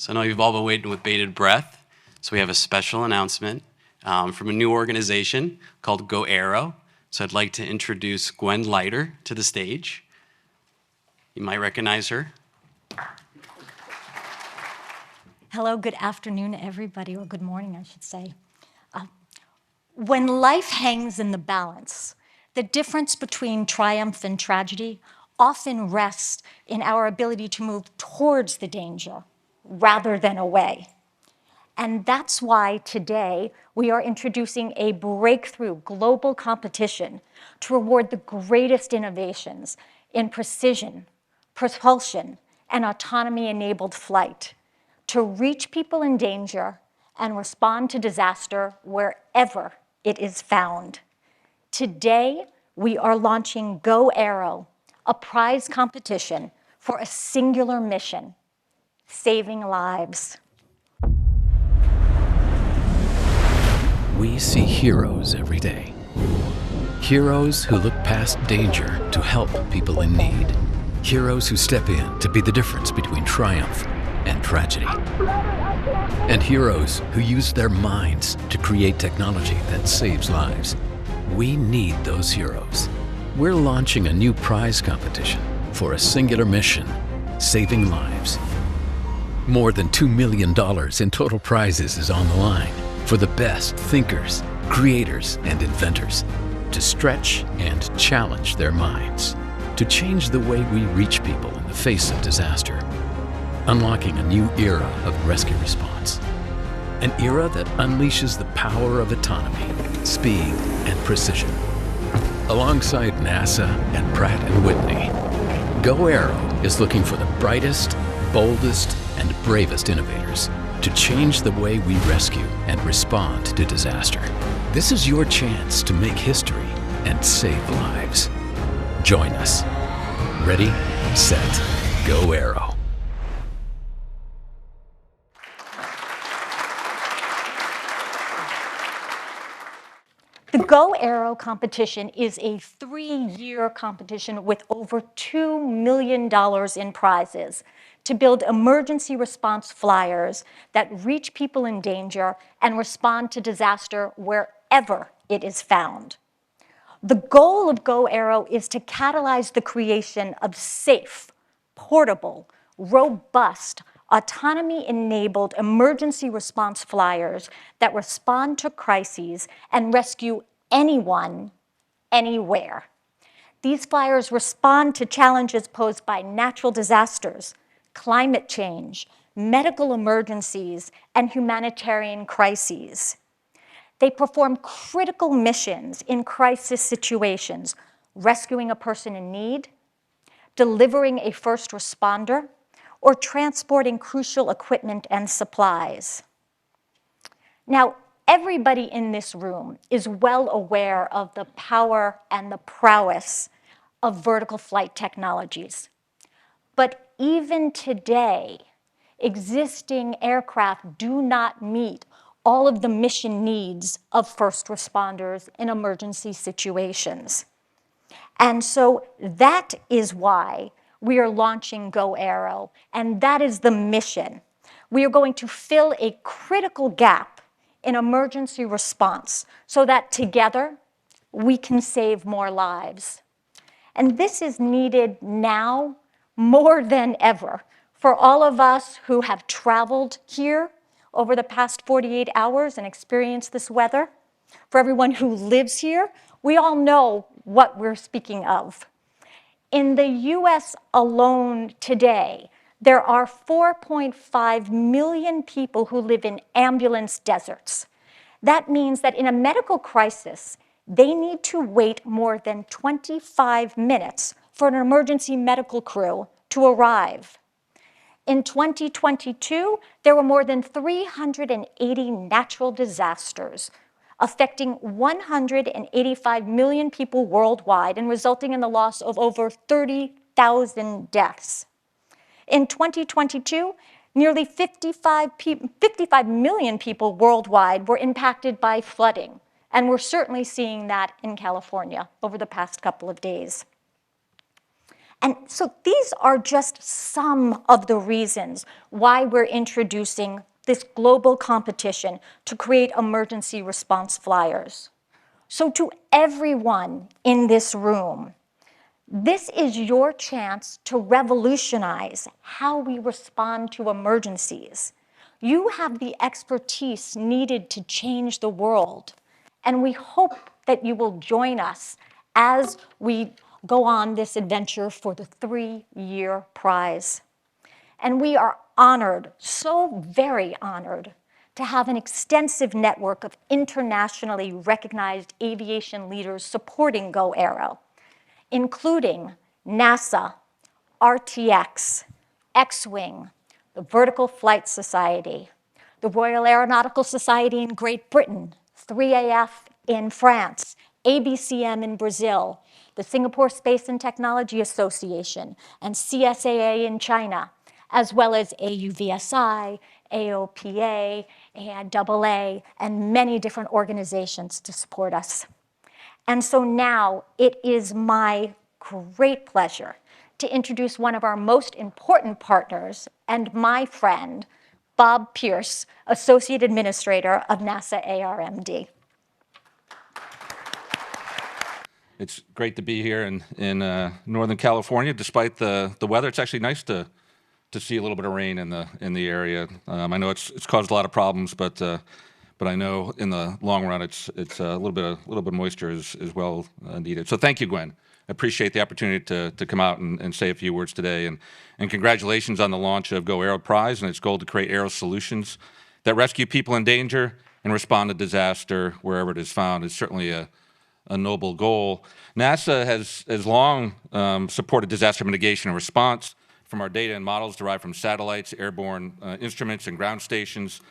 So I know you've all been waiting with bated breath. So we have a special announcement from a new organization called GoAERO. So I'd like to introduce Gwen to the stage. You might recognize her. Hello, good afternoon, everybody, or good morning, I should say. When life hangs in the balance, the difference between triumph and tragedy often rests in our ability to move towards the danger rather than away. And that's why today we are introducing a breakthrough global competition to reward the greatest innovations in precision, propulsion, and autonomy-enabled flight to reach people in danger and respond to disaster wherever it is found. Today, we are launching GoAERO, a prize competition for a singular mission, saving lives. We see heroes every day. Heroes who look past danger to help people in need. Heroes who step in to be the difference between triumph and tragedy. And heroes who use their minds to create technology that saves lives. We need those heroes. We're launching a new prize competition for a singular mission, saving lives. More than $2 million in total prizes is on the line for the best thinkers, creators, and inventors to stretch and challenge their minds, to change the way we reach people in the face of disaster, unlocking a new era of rescue response. An era that unleashes the power of autonomy, speed, and precision. Alongside NASA and Pratt & Whitney, GoAERO is looking for the brightest, boldest, and bravest innovators to change the way we rescue and respond to disaster. This is your chance to make history and save lives. Join us. Ready, set, GoAERO. The GoAERO competition is a 3-year competition with over $2 million in prizes to build emergency response flyers that reach people in danger and respond to disaster wherever it is found. The goal of GoAERO is to catalyze the creation of safe, portable, robust, autonomy-enabled emergency response flyers that respond to crises and rescue anyone, anywhere. These flyers respond to challenges posed by natural disasters, climate change, medical emergencies, and humanitarian crises. They perform critical missions in crisis situations, rescuing a person in need, delivering a first responder, or transporting crucial equipment and supplies. Now, everybody in this room is well aware of the power and the prowess of vertical flight technologies. But even today, existing aircraft do not meet all of the mission needs of first responders in emergency situations. And so that is why we are launching GoAERO, and that is the mission. We are going to fill a critical gap in emergency response so that together we can save more lives. And this is needed now more than ever for all of us who have traveled here over the past 48 hours and experienced this weather. For everyone who lives here, we all know what we're speaking of. In the US alone today, there are 4.5 million people who live in ambulance deserts. That means that in a medical crisis, they need to wait more than 25 minutes for an emergency medical crew to arrive. In 2022, there were more than 380 natural disasters affecting 185 million people worldwide and resulting in the loss of over 30,000 deaths. In 2022, nearly 55 million people worldwide were impacted by flooding, and we're certainly seeing that in California over the past couple of days. And so these are just some of the reasons why we're introducing this global competition to create emergency response flyers. So to everyone in this room, this is your chance to revolutionize how we respond to emergencies. You have the expertise needed to change the world, and we hope that you will join us as we go on this adventure for the 3-year prize. And we are honored, so very honored, to have an extensive network of internationally recognized aviation leaders supporting GoAERO, including NASA, RTX, X-Wing, the Vertical Flight Society, the Royal Aeronautical Society in Great Britain, 3AF in France, ABCM in Brazil, the Singapore Space and Technology Association, and CSAA in China, as well as AUVSI, AOPA, AIAA, and many different organizations to support us. And so now it is my great pleasure to introduce one of our most important partners and my friend, Bob Pearce, Associate Administrator of NASA ARMD. It's great to be here in Northern California, despite the weather. It's actually nice to see a little bit of rain in the area. I know it's caused a lot of problems, but I know in the long run it's a little bit of moisture is well needed. So thank you, Gwen. I appreciate the opportunity to come out and say a few words today, and congratulations on the launch of GoAERO Prize and its goal to create aero solutions that rescue people in danger and respond to disaster wherever it is found. It's certainly a noble goal. NASA has long supported disaster mitigation and response from our data and models derived from satellites, airborne instruments, and ground stations,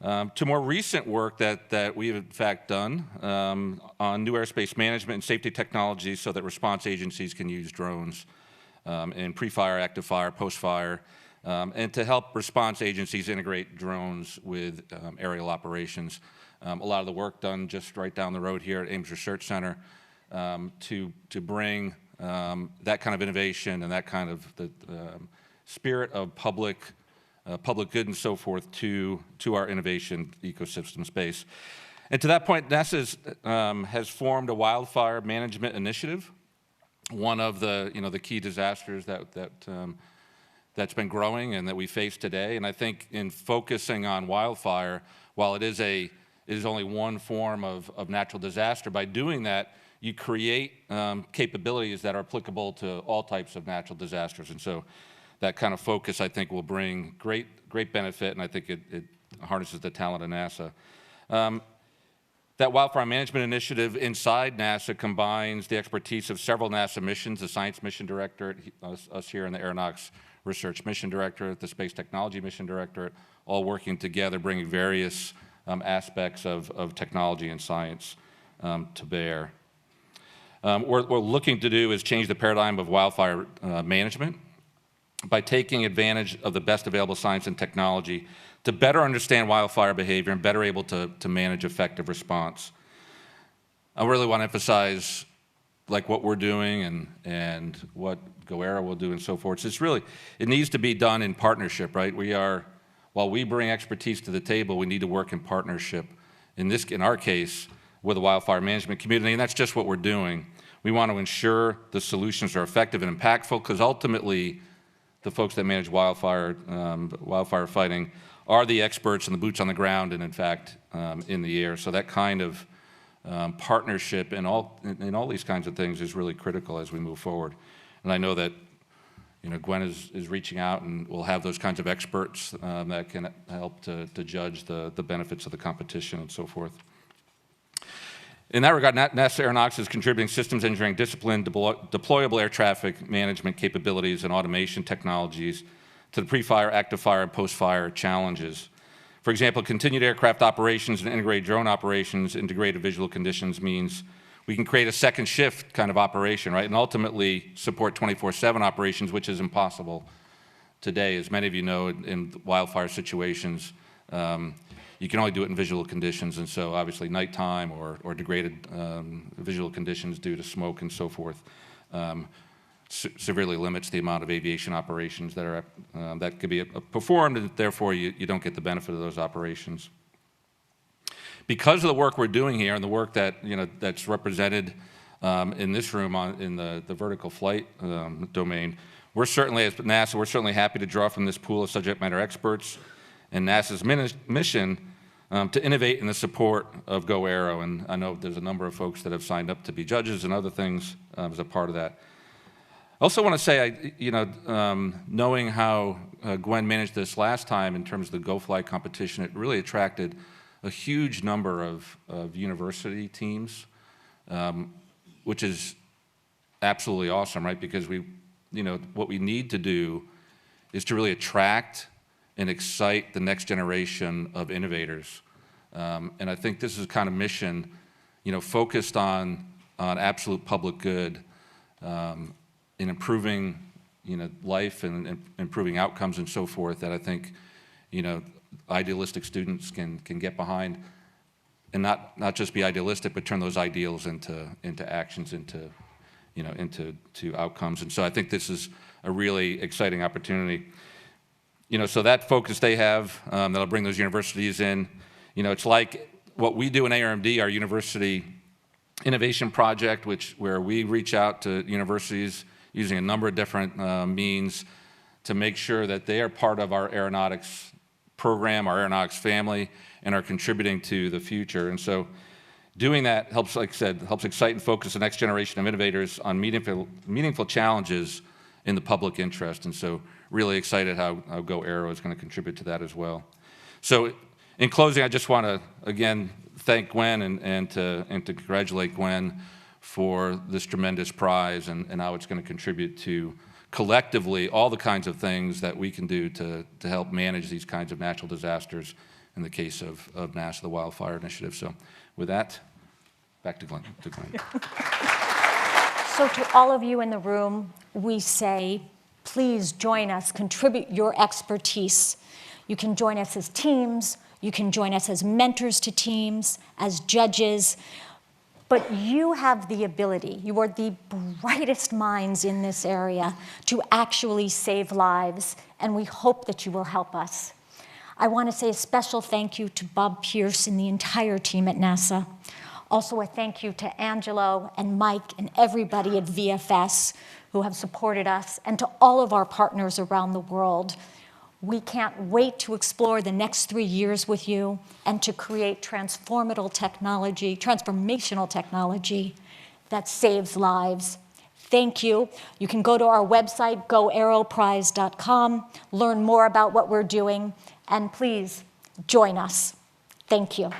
to more recent work that we have in fact done on new airspace management and safety technologies so that response agencies can use drones in pre-fire, active fire, post-fire, and to help response agencies integrate drones with aerial operations. A lot of the work done just right down the road here at Ames Research Center to bring that kind of innovation and that kind of the spirit of public good and so forth to our innovation ecosystem space. And to that point, NASA has formed a wildfire management initiative, one of the key disasters that's been growing and that we face today. And I think in focusing on wildfire, while it is only one form of natural disaster, by doing that, you create capabilities that are applicable to all types of natural disasters. And so that kind of focus, I think, will bring great benefit, and I think it harnesses the talent of NASA. That Wildfire Management Initiative inside NASA combines the expertise of several NASA missions, the Science Mission Directorate, us here in the Aeronautics Research Mission Directorate, the Space Technology Mission Directorate, all working together, bringing various aspects of technology and science to bear. What we're looking to do is change the paradigm of wildfire management by taking advantage of the best available science and technology to better understand wildfire behavior and better able to manage effective response. I really want to emphasize like what we're doing and what GoAERO will do and so forth. So it needs to be done in partnership, right? While we bring expertise to the table, we need to work in partnership, in our case, with the wildfire management community, and that's just what we're doing. We want to ensure the solutions are effective and impactful, because ultimately, the folks that manage wildfire fighting are the experts and the boots on the ground and, in fact, in the air. So that kind of partnership in all these kinds of things is really critical as we move forward. And I know that Gwen is reaching out, and we'll have those kinds of experts that can help to judge the benefits of the competition and so forth. In that regard, NASA Aeronautics is contributing systems engineering discipline, deployable air traffic management capabilities, and automation technologies to the pre-fire, active fire, and post-fire challenges. For example, continued aircraft operations and integrated drone operations, integrated visual conditions means we can create a second shift kind of operation, right? And ultimately support 24/7 operations, which is impossible today. As many of you know, in wildfire situations, you can only do it in visual conditions, and so obviously nighttime or degraded visual conditions due to smoke and so forth severely limits the amount of aviation operations that are that could be performed, and therefore you don't get the benefit of those operations. Because of the work we're doing here and the work that that's represented in this room in the vertical flight domain, we're certainly, as NASA, we're certainly happy to draw from this pool of subject matter experts and NASA's mission to innovate in the support of GoAERO. And I know there's a number of folks that have signed up to be judges and other things as a part of that. I also want to say, knowing how Gwen managed this last time in terms of the GoFly competition, it really attracted a huge number of university teams, which is absolutely awesome, right? Because what we need to do is to really attract and excite the next generation of innovators. And I think this is kind of mission, focused on absolute public good, in improving, life and improving outcomes and so forth, that I think, idealistic students can get behind, and not just be idealistic, but turn those ideals into actions, into outcomes. And so I think this is a really exciting opportunity. So that focus they have, that'll bring those universities in. It's like what we do in ARMD, our University Innovation Project, where we reach out to universities using a number of different means to make sure that they are part of our aeronautics program, our aeronautics family, and are contributing to the future. And so doing that helps, like I said, helps excite and focus the next generation of innovators on meaningful challenges in the public interest. And so really excited how GoAERO is going to contribute to that as well. So in closing, I just want to, again, thank Gwen and to congratulate Gwen for this tremendous prize and how it's going to contribute to collectively all the kinds of things that we can do to help manage these kinds of natural disasters in the case of NASA, the Wildfire Initiative. So with that, back to Gwen. So to all of you in the room, we say, please join us, contribute your expertise. You can join us as teams, you can join us as mentors to teams, as judges, but you have the ability, you are the brightest minds in this area to actually save lives, and we hope that you will help us. I want to say a special thank you to Bob Pearce and the entire team at NASA. Also a thank you to Angelo and Mike and everybody at VFS who have supported us, and to all of our partners around the world. We can't wait to explore the next 3 years with you and to create transformational technology that saves lives. Thank you. You can go to our website, goaeroprize.com, learn more about what we're doing, and please join us. Thank you.